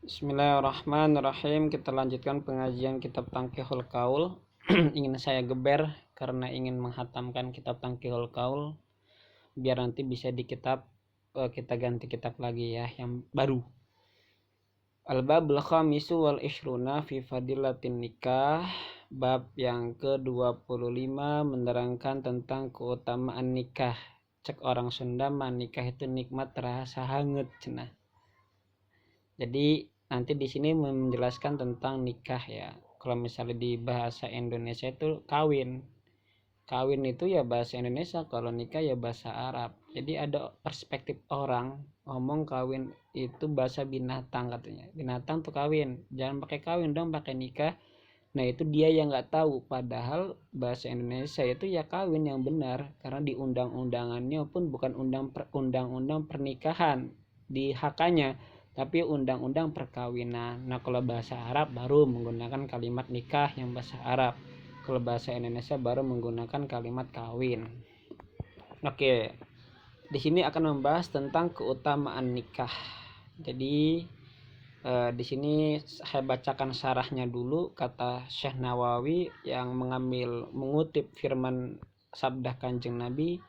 Bismillahirrahmanirrahim. Kita lanjutkan pengajian kitab Tangkihul Qaul. Ingin saya geber karena ingin menghatamkan kitab Tangkihul Qaul biar nanti bisa di kitab kita ganti kitab lagi ya yang baru. Al-babul khamisu wal ishruna fi fadilatin nikah. Bab yang ke-25 menerangkan tentang keutamaan nikah. Cek orang Sunda mah nikah itu nikmat terasa hangat cenah. Jadi nanti di sini menjelaskan tentang nikah ya. Kalau misalnya di bahasa Indonesia itu kawin. Kawin itu ya bahasa Indonesia, kalau nikah ya bahasa Arab. Jadi ada perspektif orang ngomong kawin itu bahasa binatang katanya. Binatang tuh kawin, jangan pakai kawin dong, pakai nikah. Nah itu dia yang nggak tahu. Padahal bahasa Indonesia itu ya kawin yang benar, karena di undang-undangannya pun bukan undang-undang pernikahan di HK-nya, tapi undang-undang perkawinan. Nah kalau bahasa Arab baru menggunakan kalimat nikah yang bahasa Arab. Kalau bahasa Indonesia baru menggunakan kalimat kawin. Oke, di sini akan membahas tentang keutamaan nikah. Jadi di sini saya bacakan syarahnya dulu, kata Syekh Nawawi yang mengutip firman sabda Kanjeng Nabi,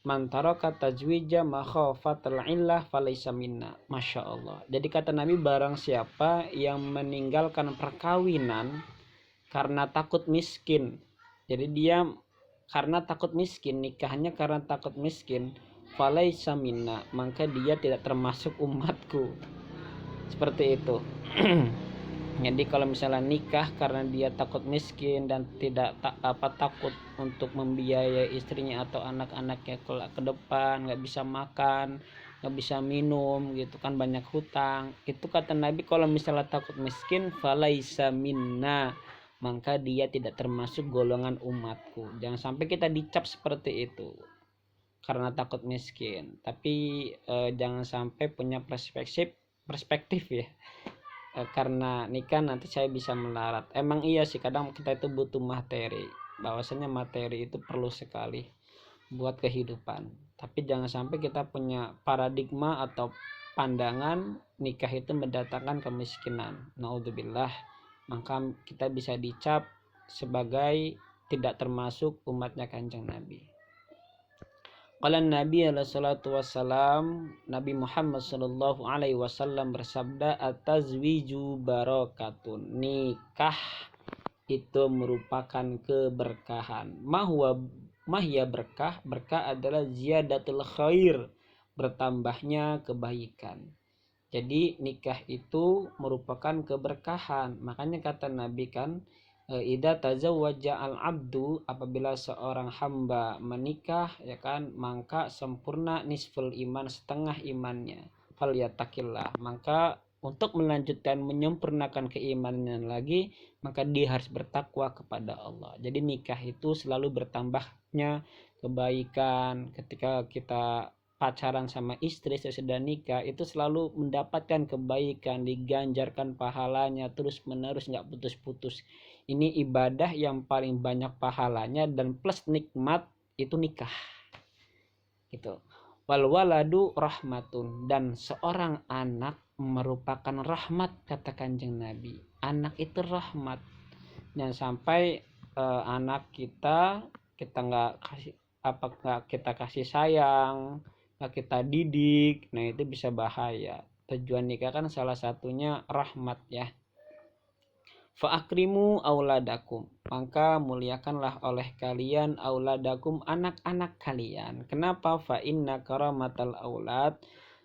man taraka tajwija makhafatal illah falaysa minna. Masya Allah. Jadi kata Nabi, barang siapa yang meninggalkan perkawinan karena takut miskin. Jadi dia karena takut miskin, nikahnya karena takut miskin, falaysa minna, maka dia tidak termasuk umatku. Seperti itu. Jadi kalau misalnya nikah karena dia takut miskin dan tidak takut untuk membiayai istrinya atau anak-anaknya ke depan, nggak bisa makan, nggak bisa minum gitu kan, banyak hutang, itu kata Nabi kalau misalnya takut miskin falaisa minna, maka dia tidak termasuk golongan umatku. Jangan sampai kita dicap seperti itu karena takut miskin, tapi jangan sampai punya perspektif ya, karena nikah nanti saya bisa melarat. Emang iya sih, kadang kita itu butuh materi, bahwasanya materi itu perlu sekali buat kehidupan, tapi jangan sampai kita punya paradigma atau pandangan nikah itu mendatangkan kemiskinan, naudzubillah, maka kita bisa dicap sebagai tidak termasuk umatnya Kanjeng Nabi. Qala Nabi alaihi salatu wassalam, Nabi Muhammad sallallahu alaihi wasallam bersabda, at-tazwiju barakatun, nikah itu merupakan keberkahan. Mahya berkah, berkah adalah ziyadatul khair, bertambahnya kebaikan. Jadi nikah itu merupakan keberkahan. Makanya kata Nabi kan, idza tazawwaja al-abdu, apabila seorang hamba menikah ya kan, maka sempurna nisful iman, setengah imannya. Falyattaqillah, maka untuk melanjutkan menyempurnakan keimanan lagi, maka dia harus bertakwa kepada Allah. Jadi nikah itu selalu bertambahnya kebaikan. Ketika kita pacaran sama istri sesudah nikah itu selalu mendapatkan kebaikan, diganjarkan pahalanya terus menerus, nggak putus-putus. Ini ibadah yang paling banyak pahalanya dan plus nikmat itu nikah gitu. Wal waladu rahmatun, dan seorang anak merupakan rahmat, kata Kanjeng Nabi. Anak itu rahmat. Jangan sampai anak kita nggak kita kasih sayang, nggak kita didik, nah itu bisa bahaya. Tujuan nikah kan salah satunya rahmat ya. Fa'akrimu auladakum, maka muliakanlah oleh kalian auladakum, anak-anak kalian. Kenapa? Fa'inna karamatal aulad,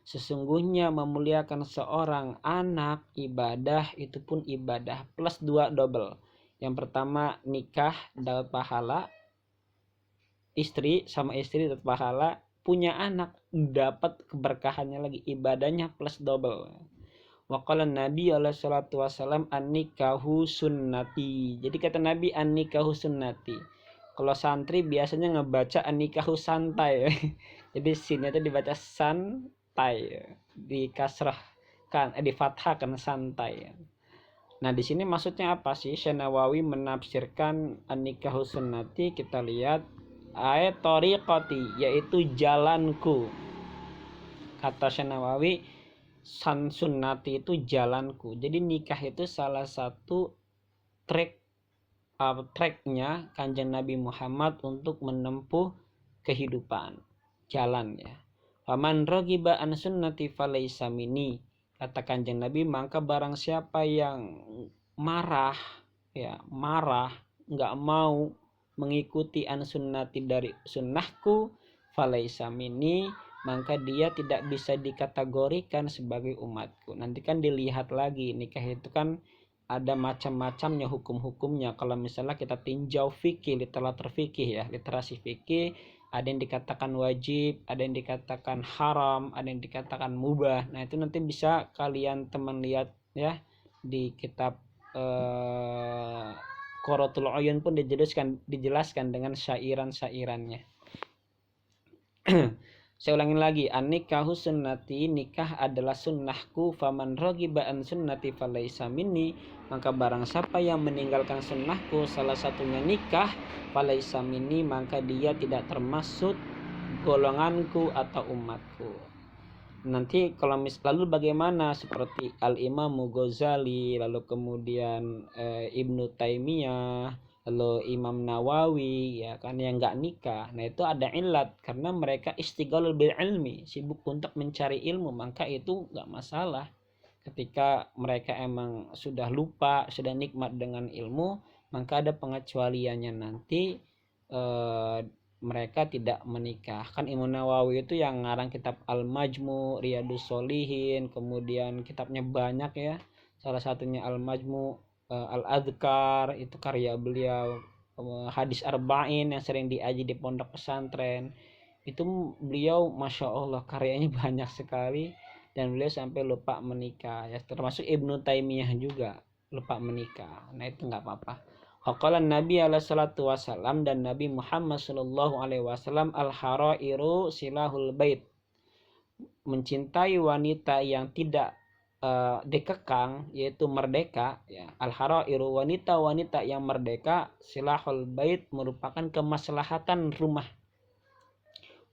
sesungguhnya memuliakan seorang anak ibadah, itu pun ibadah plus 2 double. Yang pertama nikah dapat pahala, istri sama istri dapat pahala, punya anak dapat keberkahannya lagi, ibadahnya plus double. Waqala Nabi alaihi salatu wassalam, an-nikahu sunnati. Jadi kata Nabi, an-nikahu sunnati. Kalau santri biasanya ngebaca an-nikahu santai. Jadi sinnya itu dibaca santai, di kasrah kan, di fathah kan, santai. Nah di sini maksudnya apa sih? Syekh Nawawi menafsirkan an-nikahu sunnati, kita lihat ayat tariqati, yaitu jalanku. Kata Syekh Nawawi, sunnati itu jalanku. Jadi nikah itu salah satu tracknya Kanjeng Nabi Muhammad untuk menempuh kehidupan, jalan ya. Faman rogiba an sunnati falaysa minni, kata Kanjeng Nabi, maka barang siapa yang marah nggak mau mengikuti an sunnati dari sunnahku, falaysa minni, maka dia tidak bisa dikategorikan sebagai umatku. Nanti kan dilihat lagi, nikah itu kan ada macam-macamnya hukum-hukumnya. Kalau misalnya kita tinjau fikih, literatur fikih ya, literasi fikih, ada yang dikatakan wajib, ada yang dikatakan haram, ada yang dikatakan mubah. Nah itu nanti bisa kalian teman lihat ya di kitab Qurratul Uyun pun dijelaskan dengan syairan-syairannya. Saya ulangin lagi, an-nikahu sunnati, nikah adalah sunnahku, faman rogiba an sunnati falaysa minni, maka barang siapa yang meninggalkan sunnahku, salah satunya nikah, falaysa minni, maka dia tidak termasuk golonganku atau umatku. Nanti kalau lalu bagaimana, seperti Al-Imam Ghazali, lalu kemudian Ibnu Taimiyah, lalu Imam Nawawi ya kan, yang nggak nikah. Nah itu ada ilat, karena mereka istighalul bil ilmi, sibuk untuk mencari ilmu, maka itu nggak masalah. Ketika mereka emang sudah lupa, sudah nikmat dengan ilmu, maka ada pengecualiannya nanti mereka tidak menikah. Kan Imam Nawawi itu yang ngarang kitab Al-Majmu, Riyadus Sholihin, kemudian kitabnya banyak ya, salah satunya Al-Majmu, Al-Adhkar, itu karya beliau. Hadis Arba'in yang sering diaji di pondok pesantren, itu beliau Masya Allah karyanya banyak sekali, dan beliau sampai lupa menikah ya, termasuk Ibnu Taimiyah juga lupa menikah. Nah itu nggak apa-apa. Waqala Nabi alaihi salatu wasallam, dan Nabi Muhammad sallallahu alaihi wasallam, al-harairu silahul bait, mencintai wanita yang tidak dikekang, yaitu merdeka ya. Al-harairu, wanita-wanita yang merdeka, silahul bait, merupakan kemaslahatan rumah.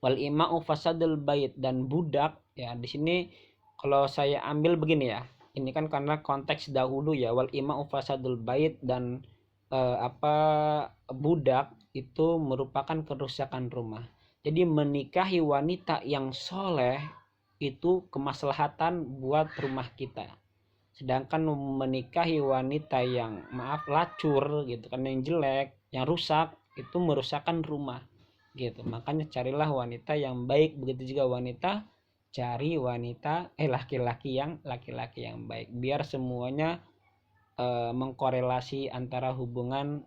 Wal ima'u fasadul bait, dan budak ya, di sini kalau saya ambil begini ya, ini kan karena konteks dahulu ya, wal ima'u fasadul bait, dan budak itu merupakan kerusakan rumah. Jadi menikahi wanita yang soleh itu kemaslahatan buat rumah kita. Sedangkan menikahi wanita yang lacur gitu kan, yang jelek, yang rusak, itu merusakkan rumah gitu. Makanya carilah wanita yang baik. Begitu juga wanita, cari wanita laki-laki yang baik, biar semuanya mengkorelasi antara hubungan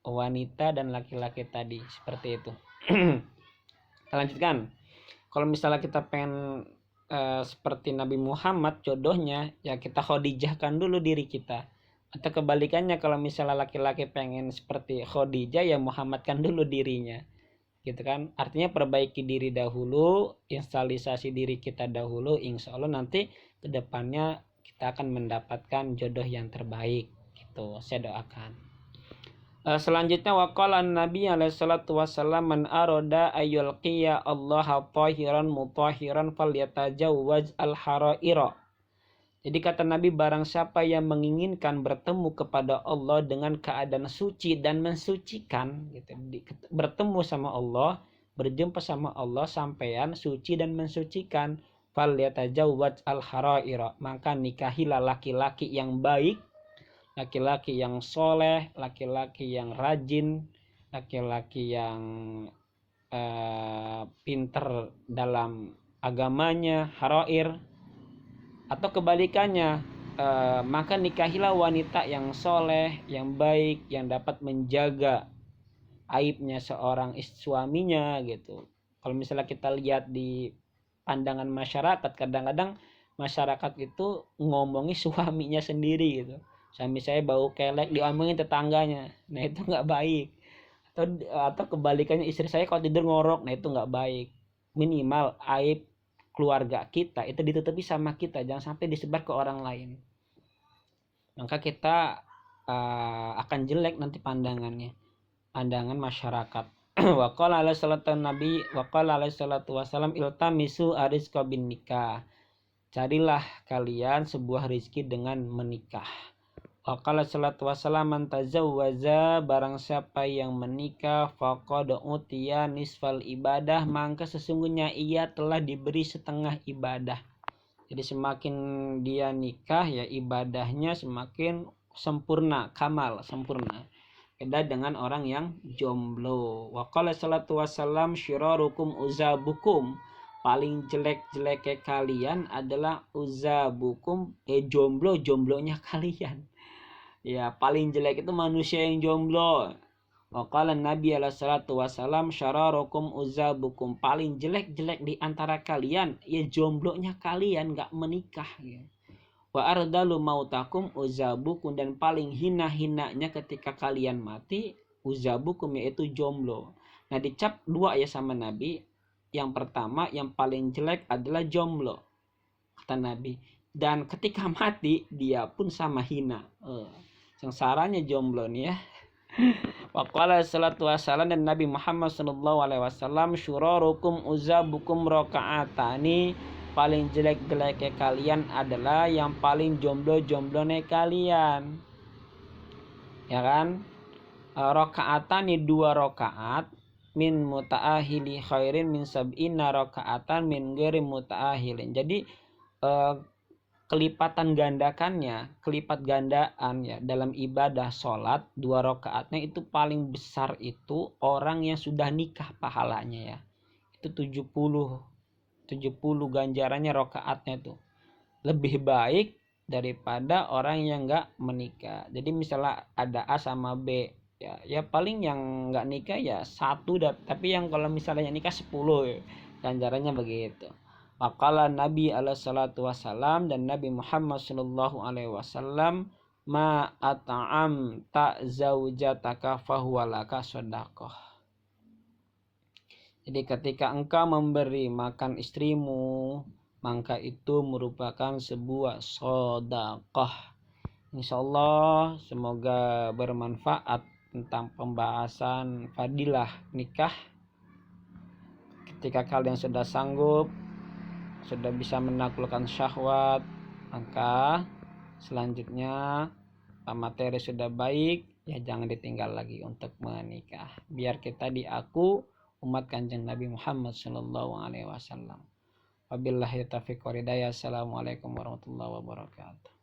wanita dan laki-laki tadi, seperti itu. Kita lanjutkan. Kalau misalnya kita pengen seperti Nabi Muhammad jodohnya, ya kita Khadijahkan dulu diri kita. Atau kebalikannya, kalau misalnya laki-laki pengen seperti Khadijah, ya Muhammadkan dulu dirinya gitu kan. Artinya perbaiki diri dahulu, instalisasi diri kita dahulu, insya Allah nanti kedepannya kita akan mendapatkan jodoh yang terbaik gitu, saya doakan. Selanjutnya, waqala Nabi alaihi salatu wasallam, man aroda ayyulqiya Allah tahiran mutahiran falyatajawwaz al-haraira. Jadi kata Nabi, barang siapa yang menginginkan bertemu kepada Allah dengan keadaan suci dan mensucikan gitu, bertemu sama Allah, berjumpa sama Allah sampean suci dan mensucikan, falyatajawwaz al-haraira, maka nikahilah laki-laki yang baik, laki-laki yang soleh, laki-laki yang rajin, laki-laki yang pinter dalam agamanya, harair. Atau kebalikannya, maka nikahilah wanita yang soleh, yang baik, yang dapat menjaga aibnya seorang suaminya gitu. Kalau misalnya kita lihat di pandangan masyarakat, kadang-kadang masyarakat itu ngomongi suaminya sendiri gitu. Suami saya bau kelek, diomongin tetangganya, nah itu nggak baik. Atau kebalikannya, istri saya kalau tidur ngorok, nah itu nggak baik. Minimal aib keluarga kita itu ditutupi sama kita, jangan sampai disebar ke orang lain, maka kita akan jelek nanti pandangan masyarakat. Waqala alaihi salatu wasallam iltamisu arizqa bin nikah. carilah kalian sebuah rizki dengan menikah. Waqala salatu wassalam, man tazawwaza, barang siapa yang menikah, faqad utiya nisfal ibadah, maka sesungguhnya ia telah diberi setengah ibadah. Jadi semakin dia nikah ya ibadahnya semakin sempurna, kamal, sempurna. Beda dengan orang yang jomblo. Waqala salatu wassalam, syirarukum uzabukum, paling jelek-jeleknya kalian adalah uzabukum, jomblonya kalian. Ya, paling jelek itu manusia yang jomblo. Waqala Nabi alaihi salatu wasalam, syararukum uzabukum, paling jelek-jelek di antara kalian ya jomblonya kalian, gak menikah ya. Wa ardalu mautakum uzabukum, dan paling hina-hinanya ketika kalian mati uzabukum, yaitu jomblo. Nah, dicap dua ya sama Nabi. Yang pertama, yang paling jelek adalah jomblo, kata Nabi, dan ketika mati dia pun sama hina. Sengsaranya jomblo nih ya. Waqala salatu wassalam, dan Nabi Muhammad sallallahu alaihi wasallam, syurarukum uzabukum rakaatani, paling jelek-jeleknya kalian adalah yang paling jomblo-jomblonya kalian. Ya kan? Rakaatani, 2 rakaat, min mutaahili khairin min sab'ina rakaatan min ghairi mutaahilin. Jadi kelipat gandaan ya dalam ibadah sholat 2 rakaatnya itu paling besar itu orang yang sudah nikah pahalanya ya. Itu 70 ganjarannya rakaatnya itu. Lebih baik daripada orang yang enggak menikah. Jadi misalnya ada A sama B ya paling yang enggak nikah ya 1, tapi yang kalau misalnya nikah 10 ya, ganjarannya begitu. Waqala Nabi alaihi salatu wassalam, dan Nabi Muhammad sallallahu alaihi wasallam, ma at'am ta zaujataka fahuwa laka shadaqah. Jadi ketika engkau memberi makan istrimu, maka itu merupakan sebuah sedekah. Insyaallah semoga bermanfaat tentang pembahasan fadilah nikah. Ketika kalian sudah sanggup, sudah bisa menaklukkan syahwat, maka selanjutnya materi sudah baik ya, jangan ditinggal lagi untuk menikah, biar kita diaku umat Kanjeng Nabi Muhammad sallallahu alaihi wasallam. Wabillahi taufiq wal hidayah. Assalamualaikum warahmatullahi wabarakatuh.